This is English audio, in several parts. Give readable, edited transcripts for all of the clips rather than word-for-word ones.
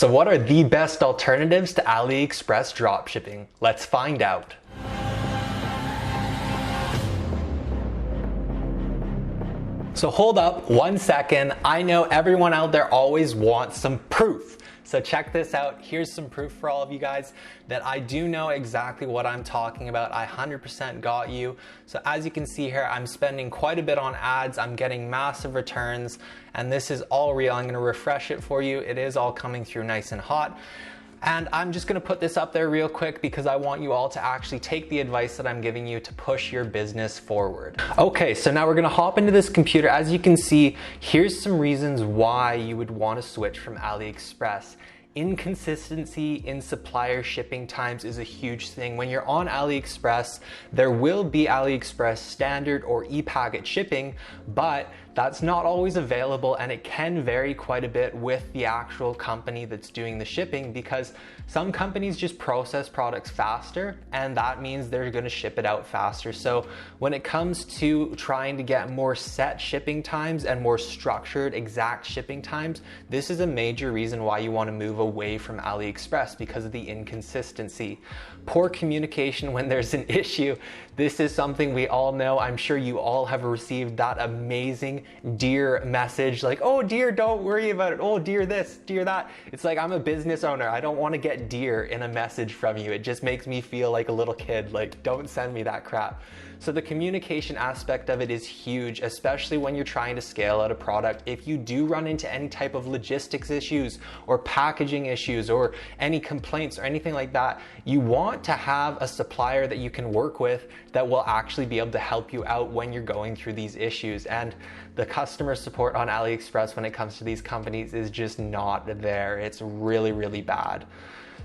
So what are the best alternatives to AliExpress dropshipping? Let's find out. So hold up 1 second. I know everyone out there always wants some proof. So check this out. Here's some proof for all of you guys that I do know exactly what I'm talking about. I 100% got you. So as you can see here, I'm spending quite a bit on ads. I'm getting massive returns, and this is all real. I'm gonna refresh it for you. It is all coming through nice and hot. And I'm just gonna put this up there real quick because I want you all to actually take the advice that I'm giving you to push your business forward. Okay, so now we're gonna hop into this computer. As you can see, here's some reasons why you would wanna switch from AliExpress. Inconsistency in supplier shipping times is a huge thing. When you're on AliExpress, there will be AliExpress standard or e-packet shipping, but that's not always available, and it can vary quite a bit with the actual company that's doing the shipping, because some companies just process products faster, and that means they're going to ship it out faster. So when it comes to trying to get more set shipping times and more structured exact shipping times, this is a major reason why you want to move away from AliExpress, because of the inconsistency. Poor communication when there's an issue. This is something we all know. I'm sure you all have received that amazing dear message like, oh dear, don't worry about it. Oh dear this, dear that. It's like, I'm a business owner. I don't want to get dear in a message from you. It just makes me feel like a little kid. Like, don't send me that crap. So the communication aspect of it is huge, especially when you're trying to scale out a product. If you do run into any type of logistics issues or packaging issues or any complaints or anything like that, you want to have a supplier that you can work with that will actually be able to help you out when you're going through these issues. And the customer support on AliExpress when it comes to these companies is just not there. It's really, really bad.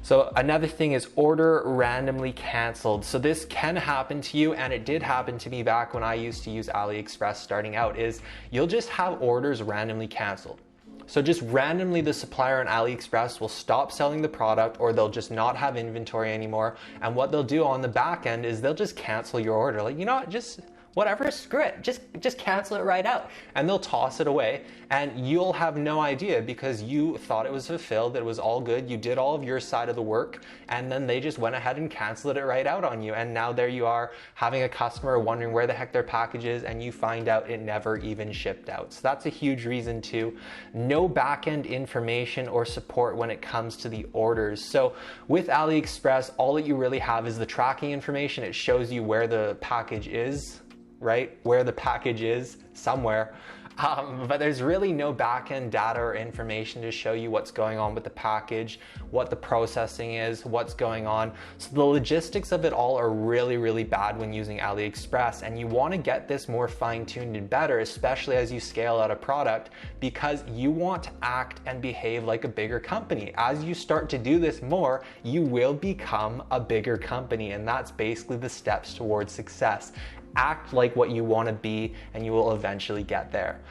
So another thing is order randomly canceled. So this can happen to you, and it did happen to me back when I used to use AliExpress starting out, is you'll just have orders randomly canceled. So just randomly the supplier on AliExpress will stop selling the product, or they'll just not have inventory anymore. And what they'll do on the back end is they'll just cancel your order. Like, you know what, just whatever, screw it, just cancel it right out. And they'll toss it away, and you'll have no idea because you thought it was fulfilled, that it was all good, you did all of your side of the work, and then they just went ahead and canceled it right out on you. And now there you are having a customer wondering where the heck their package is, and you find out it never even shipped out. So that's a huge reason too. No back-end information or support when it comes to the orders. So with AliExpress, all that you really have is the tracking information. It shows you where the package is, right? Where the package is somewhere. But there's really no back-end data or information to show you what's going on with the package, what the processing is, what's going on. So the logistics of it all are really, really bad when using AliExpress, and you want to get this more fine-tuned and better, especially as you scale out a product, because you want to act and behave like a bigger company. As you start to do this more, you will become a bigger company, and that's basically the steps towards success. Act like what you want to be, and you will eventually get there.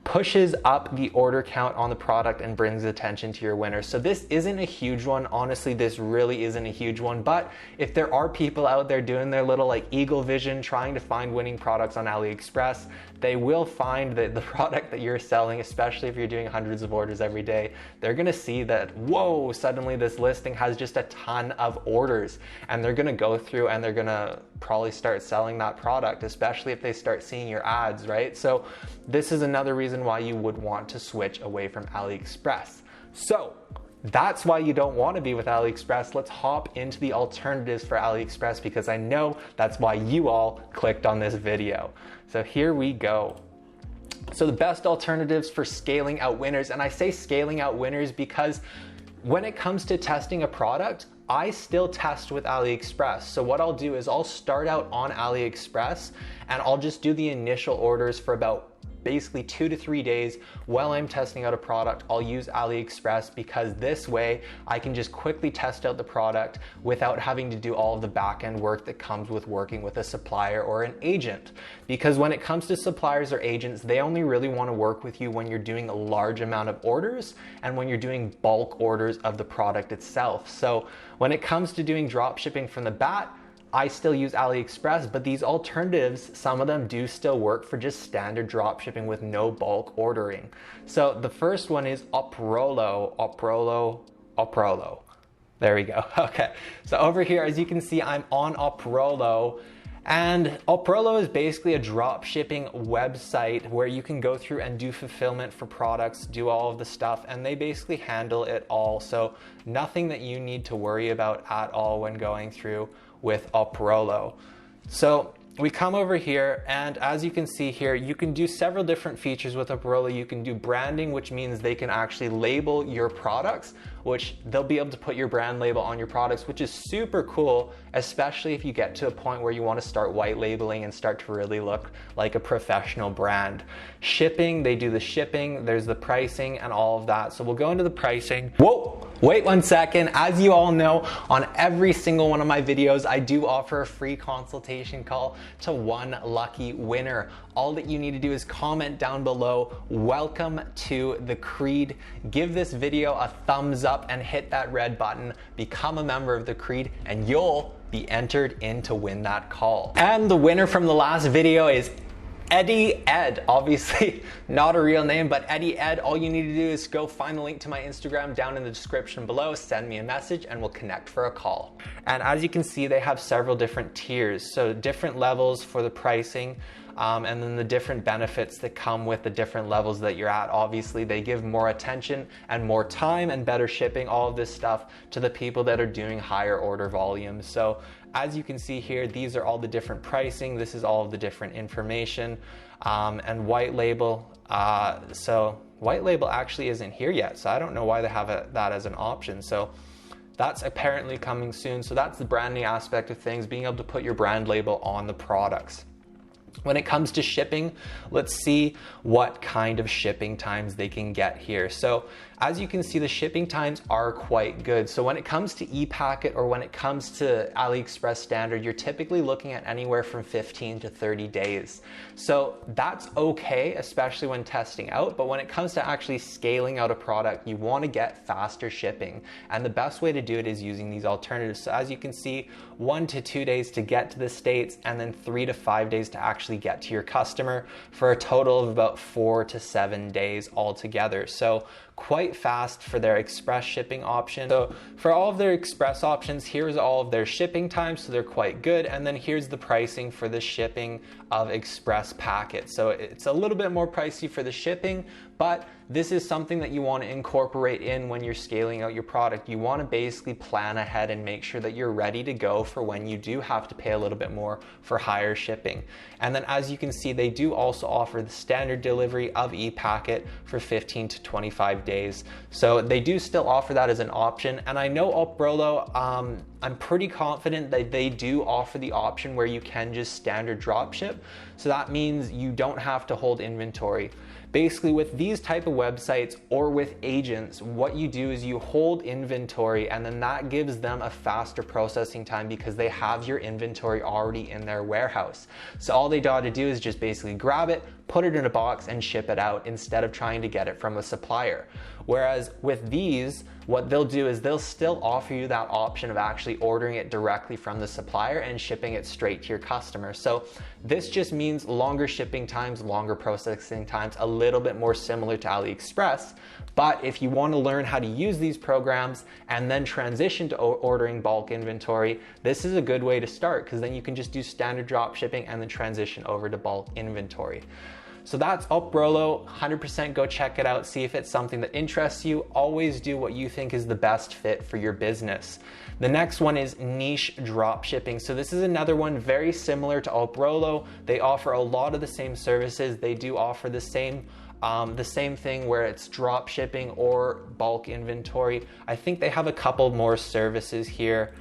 Pushes up the order count on the product and brings attention to your winners. So this isn't a huge one. Honestly, this really isn't a huge one. But if there are people out there doing their little like eagle vision, trying to find winning products on AliExpress, they will find that the product that you're selling, especially if you're doing hundreds of orders every day, they're gonna see that, whoa, suddenly this listing has just a ton of orders, and they're gonna go through and they're gonna probably start selling that product, especially if they start seeing your ads, right? So this is another reason why you would want to switch away from AliExpress. So that's why you don't want to be with AliExpress. Let's hop into the alternatives for AliExpress, because I know that's why you all clicked on this video. So here we go. So the best alternatives for scaling out winners, and I say scaling out winners because when it comes to testing a product, I still test with AliExpress. So what I'll do is I'll start out on AliExpress, and I'll just do the initial orders for about basically 2 to 3 days while I'm testing out a product. I'll use AliExpress because this way I can just quickly test out the product without having to do all of the back-end work that comes with working with a supplier or an agent. Because when it comes to suppliers or agents, they only really want to work with you when you're doing a large amount of orders and when you're doing bulk orders of the product itself. So when it comes to doing drop shipping from the bat, I still use AliExpress, but these alternatives, some of them do still work for just standard drop shipping with no bulk ordering. So the first one is Uprolo. Oprolo. There we go. Okay, so over here, as you can see, I'm on Oprolo. And Oprolo is basically a drop shipping website where you can go through and do fulfillment for products, do all of the stuff, and they basically handle it all. So nothing that you need to worry about at all when going through with Oprolo. So we come over here, and as you can see here, you can do several different features with Oprolo. You can do branding, which means they can actually label your products, which they'll be able to put your brand label on your products, which is super cool, especially if you get to a point where you want to start white labeling and start to really look like a professional brand. Shipping, they do the shipping, there's the pricing and all of that. So we'll go into the pricing. Whoa, wait 1 second. As you all know, on every single one of my videos, I do offer a free consultation call to one lucky winner. All that you need to do is comment down below, welcome to the Creed. Give this video a thumbs up and hit that red button, become a member of the Creed, and you'll be entered in to win that call. And the winner from the last video is Eddie Ed. Obviously not a real name, but Eddie Ed. All you need to do is go find the link to my Instagram down in the description below, send me a message, and we'll connect for a call. And as you can see, they have several different tiers, so different levels for the pricing. And then the different benefits that come with the different levels that you're at. Obviously, they give more attention and more time and better shipping, all of this stuff, to the people that are doing higher order volumes. So as you can see here, these are all the different pricing. This is all of the different information. And white label. So white label actually isn't here yet. So I don't know why they have that as an option. So that's apparently coming soon. So that's the branding aspect of things, being able to put your brand label on the products. When it comes to shipping, let's see what kind of shipping times they can get here. So as you can see, the shipping times are quite good. So when it comes to ePacket or when it comes to Aliexpress standard, you're typically looking at anywhere from 15 to 30 days. So that's okay, especially when testing out. But when it comes to actually scaling out a product, you want to get faster shipping. And the best way to do it is using these alternatives. So as you can see, 1 to 2 days to get to the States, and then 3 to 5 days to actually get to your customer, for a total of about 4 to 7 days altogether. So quite fast for their express shipping option. So for all of their express options, here's all of their shipping times, so they're quite good. And then here's the pricing for the shipping of express packets. So it's a little bit more pricey for the shipping, but this is something that you want to incorporate in when you're scaling out your product. You want to basically plan ahead and make sure that you're ready to go for when you do have to pay a little bit more for higher shipping. And then as you can see, they do also offer the standard delivery of ePacket for 15 to 25 days. So they do still offer that as an option. And I know Oprolo, I'm pretty confident that they do offer the option where you can just standard drop ship. So that means you don't have to hold inventory. Basically, with these type of websites or with agents, what you do is you hold inventory, and then that gives them a faster processing time because they have your inventory already in their warehouse. So all they got to do is just basically grab it, put it in a box, and ship it out instead of trying to get it from a supplier. Whereas with these, what they'll do is they'll still offer you that option of actually ordering it directly from the supplier and shipping it straight to your customer. So this just means longer shipping times, longer processing times, a little bit more similar to AliExpress. But if you want to learn how to use these programs and then transition to ordering bulk inventory, this is a good way to start, because then you can just do standard drop shipping and then transition over to bulk inventory. So that's Oprolo. 100% go check it out, see if it's something that interests you. Always do what you think is the best fit for your business. The next one is niche drop shipping. So this is another one very similar to Oprolo. They offer a lot of the same services. They do offer the same thing where it's drop shipping or bulk inventory. I think they have a couple more services here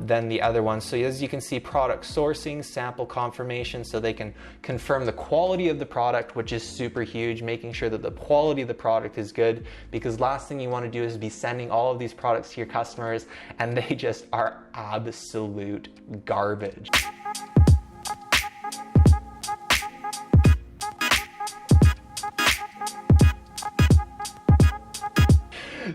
than the other ones. So as you can see, product sourcing, sample confirmation, so they can confirm the quality of the product, which is super huge, making sure that the quality of the product is good, because last thing you want to do is be sending all of these products to your customers and they just are absolute garbage.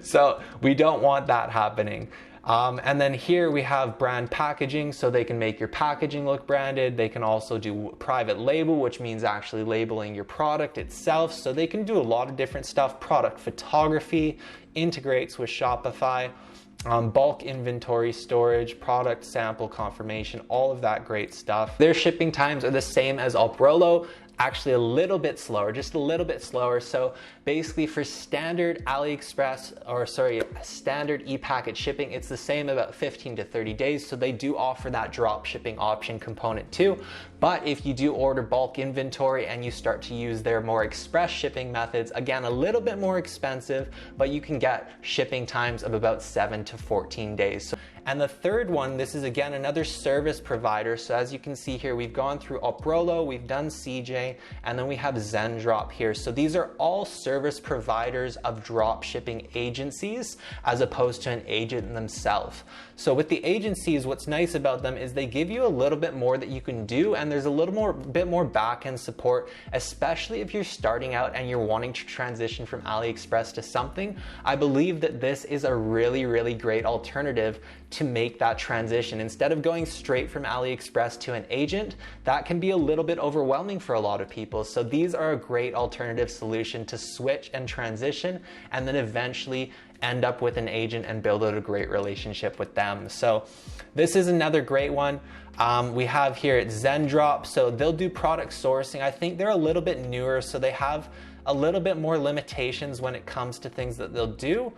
So we don't want that happening. And then here we have brand packaging, so they can make your packaging look branded. They can also do private label, which means actually labeling your product itself. So they can do a lot of different stuff. Product photography, integrates with Shopify, bulk inventory storage, product sample confirmation, all of that great stuff. Their shipping times are the same as Alprolo, actually a little bit slower, just a little bit slower. So basically for standard standard e-packet shipping, it's the same, about 15 to 30 days. So they do offer that drop shipping option component too. But if you do order bulk inventory and you start to use their more express shipping methods, again, a little bit more expensive, but you can get shipping times of about 7 to 14 days. And the third one, this is again another service provider. So as you can see here, we've gone through Alprolo, we've done CJ, and then we have ZenDrop here. So these are all service providers of drop shipping agencies as opposed to an agent themselves. So with the agencies, what's nice about them is they give you a little bit more that you can do, and there's a bit more back-end support, especially if you're starting out and you're wanting to transition from Aliexpress to something. I believe that this is a really, really great alternative to make that transition. Instead of going straight from Aliexpress to an agent, that can be a little bit overwhelming for a lot of people. So these are a great alternative solution to switch and transition, and then eventually end up with an agent and build out a great relationship with them. So this is another great one. We have here at ZenDrop, so they'll do product sourcing. I think they're a little bit newer, so they have a little bit more limitations when it comes to things that they'll do.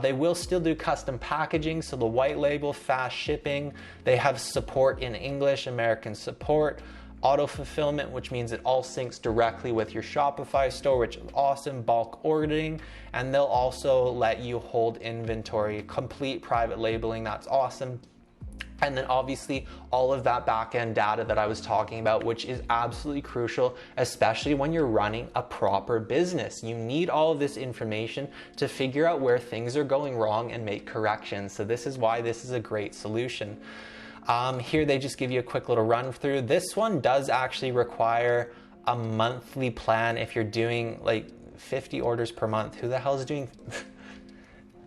They will still do custom packaging, so the white label, fast shipping. They have support in English, American support, auto fulfillment, which means it all syncs directly with your Shopify store, which is awesome, bulk ordering, and they'll also let you hold inventory, complete private labeling, that's awesome. And then obviously all of that back-end data that I was talking about, which is absolutely crucial, especially when you're running a proper business. You need all of this information to figure out where things are going wrong and make corrections. So this is why this is a great solution. Here they just give you a quick little run through. This one does actually require a monthly plan if you're doing like 50 orders per month. Who the hell is doing...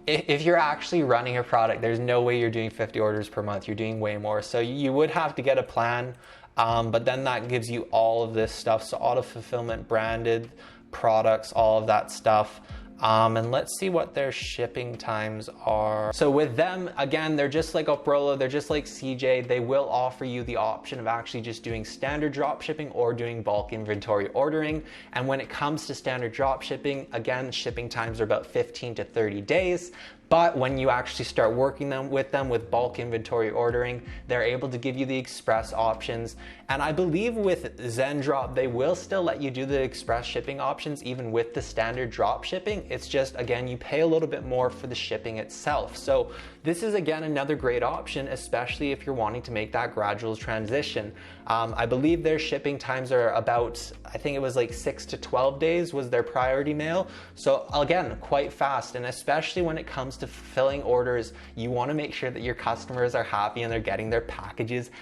If you're actually running a product, there's no way you're doing 50 orders per month. You're doing way more. So you would have to get a plan, but then that gives you all of this stuff. So auto fulfillment, branded products, all of that stuff. And let's see what their shipping times are. So with them, again, they're just like Alprolo, they're just like CJ. They will offer you the option of actually just doing standard drop shipping or doing bulk inventory ordering. And when it comes to standard drop shipping, again, shipping times are about 15 to 30 days. But when you actually start working with them with bulk inventory ordering, they're able to give you the express options. And I believe with ZenDrop, they will still let you do the express shipping options even with the standard drop shipping. It's just, again, you pay a little bit more for the shipping itself. So this is, again, another great option, especially if you're wanting to make that gradual transition. I believe their shipping times are about, I think it was like 6 to 12 days was their priority mail. So again, quite fast. And especially when it comes to fulfilling orders, you want to make sure that your customers are happy and they're getting their packages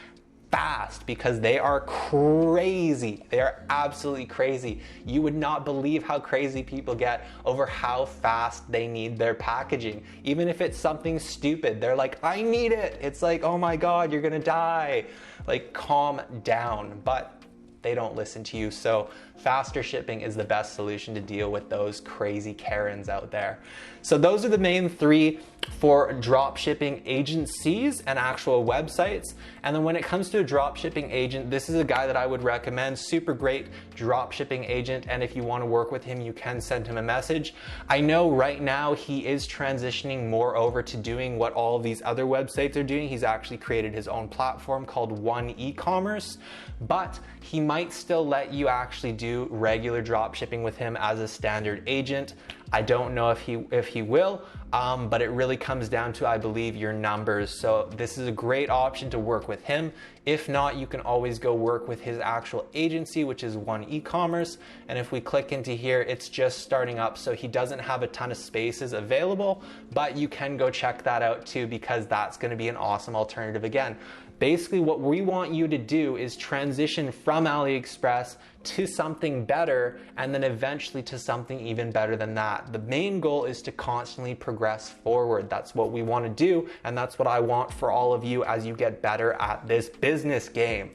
fast, because they are crazy. They are absolutely crazy. You would not believe how crazy people get over how fast they need their packaging. Even if it's something stupid, they're like, I need it. It's like, oh my God, you're gonna die. Like, calm down. But they don't listen to you. So faster shipping is the best solution to deal with those crazy Karens out there. So those are the main three for drop shipping agencies and actual websites. And then when it comes to a drop shipping agent, this is a guy that I would recommend. Super great drop shipping agent. And if you want to work with him, you can send him a message. I know right now he is transitioning more over to doing what all of these other websites are doing. He's actually created his own platform called One E-commerce, but he might still let you actually do regular drop shipping with him as a standard agent. I don't know if he will, but it really comes down to, I believe, your numbers. So this is a great option to work with him. If not, you can always go work with his actual agency, which is One E-commerce. And if we click into here, it's just starting up, so he doesn't have a ton of spaces available, but you can go check that out too, because that's going to be an awesome alternative. Again, Basically, what we want you to do is transition from AliExpress to something better, and then eventually to something even better than that. The main goal is to constantly progress forward. That's what we want to do, and that's what I want for all of you as you get better at this business game.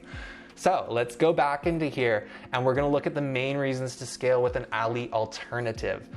So let's go back into here, and we're going to look at the main reasons to scale with an Ali alternative.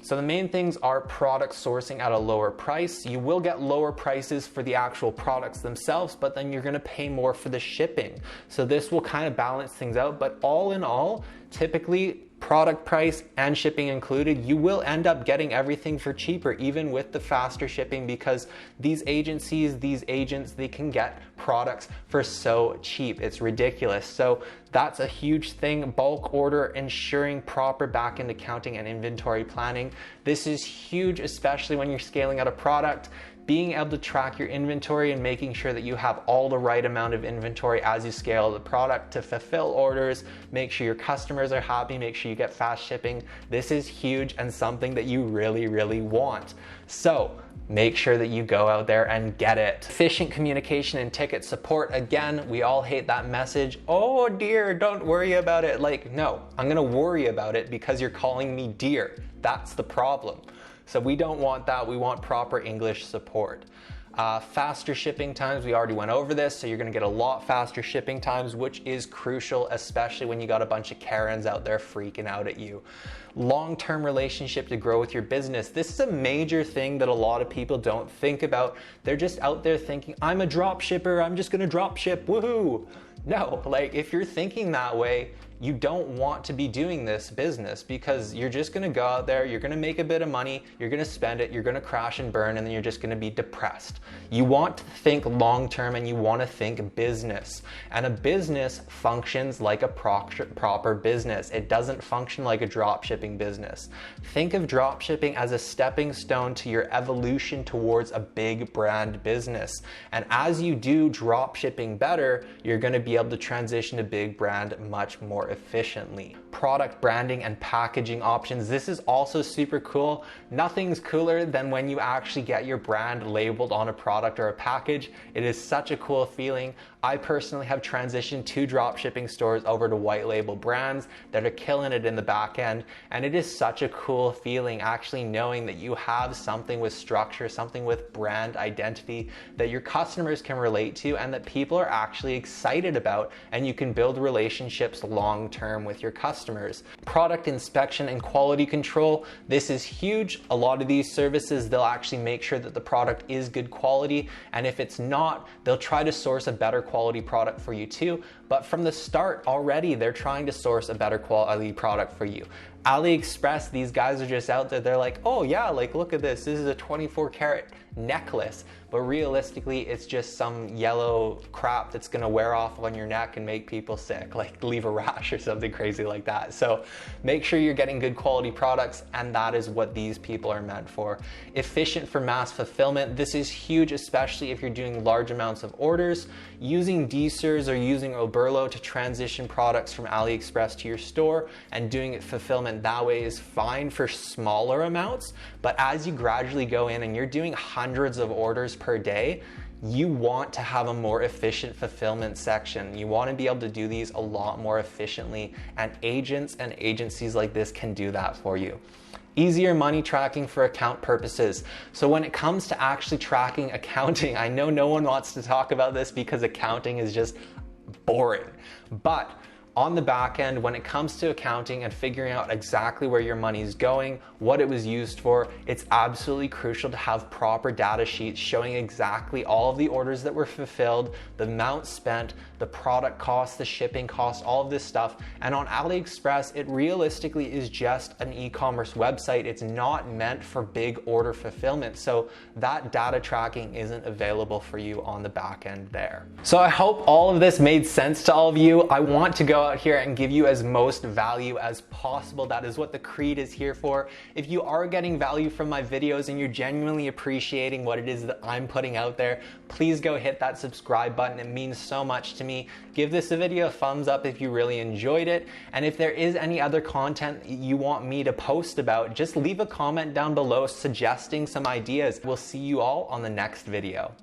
So the main things are product sourcing at a lower price. You will get lower prices for the actual products themselves, but then you're gonna pay more for the shipping. So this will kind of balance things out, but all in all, typically product price and shipping included, you will end up getting everything for cheaper, even with the faster shipping, because these agencies, these agents, they can get products for so cheap. It's ridiculous. So that's a huge thing. Bulk order, ensuring proper back-end accounting and inventory planning. This is huge, especially when you're scaling out a product. Being able to track your inventory and making sure that you have all the right amount of inventory as you scale the product to fulfill orders, make sure your customers are happy, make sure you get fast shipping. This is huge and something that you really, really want. So make sure that you go out there and get it. Efficient communication and ticket support. Again, we all hate that message. Oh dear, don't worry about it. Like, no, I'm gonna worry about it because you're calling me dear. That's the problem. So we don't want that. We want proper English support. Faster shipping times, we already went over this, so you're gonna get a lot faster shipping times, which is crucial, especially when you got a bunch of Karens out there freaking out at you. Long-term relationship to grow with your business. This is a major thing that a lot of people don't think about. They're just out there thinking, I'm a drop shipper, I'm just gonna drop ship, woohoo. No, like if you're thinking that way, you don't want to be doing this business, because you're just gonna go out there, you're gonna make a bit of money, you're gonna spend it, you're gonna crash and burn, and then you're just gonna be depressed. You want to think long-term, and you wanna think business. And a business functions like a proper business. It doesn't function like a drop shipping business. Think of drop shipping as a stepping stone to your evolution towards a big brand business. And as you do drop shipping better, you're gonna be able to transition to big brand much more efficiently. Product branding and packaging options. This is also super cool. Nothing's cooler than when you actually get your brand labeled on a product or a package. It is such a cool feeling. I personally have transitioned 2 drop shipping stores over to white label brands that are killing it in the back end. And it is such a cool feeling actually knowing that you have something with structure, something with brand identity that your customers can relate to and that people are actually excited about, and you can build relationships long term with your customers. Product inspection and quality control. This is huge. A lot of these services, they'll actually make sure that the product is good quality, and if it's not, they'll try to source a better quality product for you too. But from the start already, they're trying to source a better quality product for you. Aliexpress, these guys are just out there, they're like, oh yeah, like look at this, this is a 24 karat necklace, but realistically it's just some yellow crap that's gonna wear off on your neck and make people sick, like leave a rash or something crazy like that. So make sure you're getting good quality products, and that is what these people are meant for. Efficient for mass fulfillment. This is huge, especially if you're doing large amounts of orders. Using DSers or using Oberlo to transition products from AliExpress to your store and doing it fulfillment that way is fine for smaller amounts, but as you gradually go in and you're doing hundreds of orders per day, you want to have a more efficient fulfillment section. You want to be able to do these a lot more efficiently, and agents and agencies like this can do that for you. Easier money tracking for account purposes. So when it comes to actually tracking accounting, I know no one wants to talk about this because accounting is just boring, but on the back end, when it comes to accounting and figuring out exactly where your money is going, what it was used for, it's absolutely crucial to have proper data sheets showing exactly all of the orders that were fulfilled, the amount spent, the product cost, the shipping cost, all of this stuff. And on AliExpress, it realistically is just an e-commerce website. It's not meant for big order fulfillment. So that data tracking isn't available for you on the back end there. So I hope all of this made sense to all of you. I want to go out here and give you as most value as possible. That is what the Creed is here for. If you are getting value from my videos and you're genuinely appreciating what it is that I'm putting out there, please go hit that subscribe button. It means so much to me. Give this video a thumbs up if you really enjoyed it. And if there is any other content you want me to post about, just leave a comment down below suggesting some ideas. We'll see you all on the next video.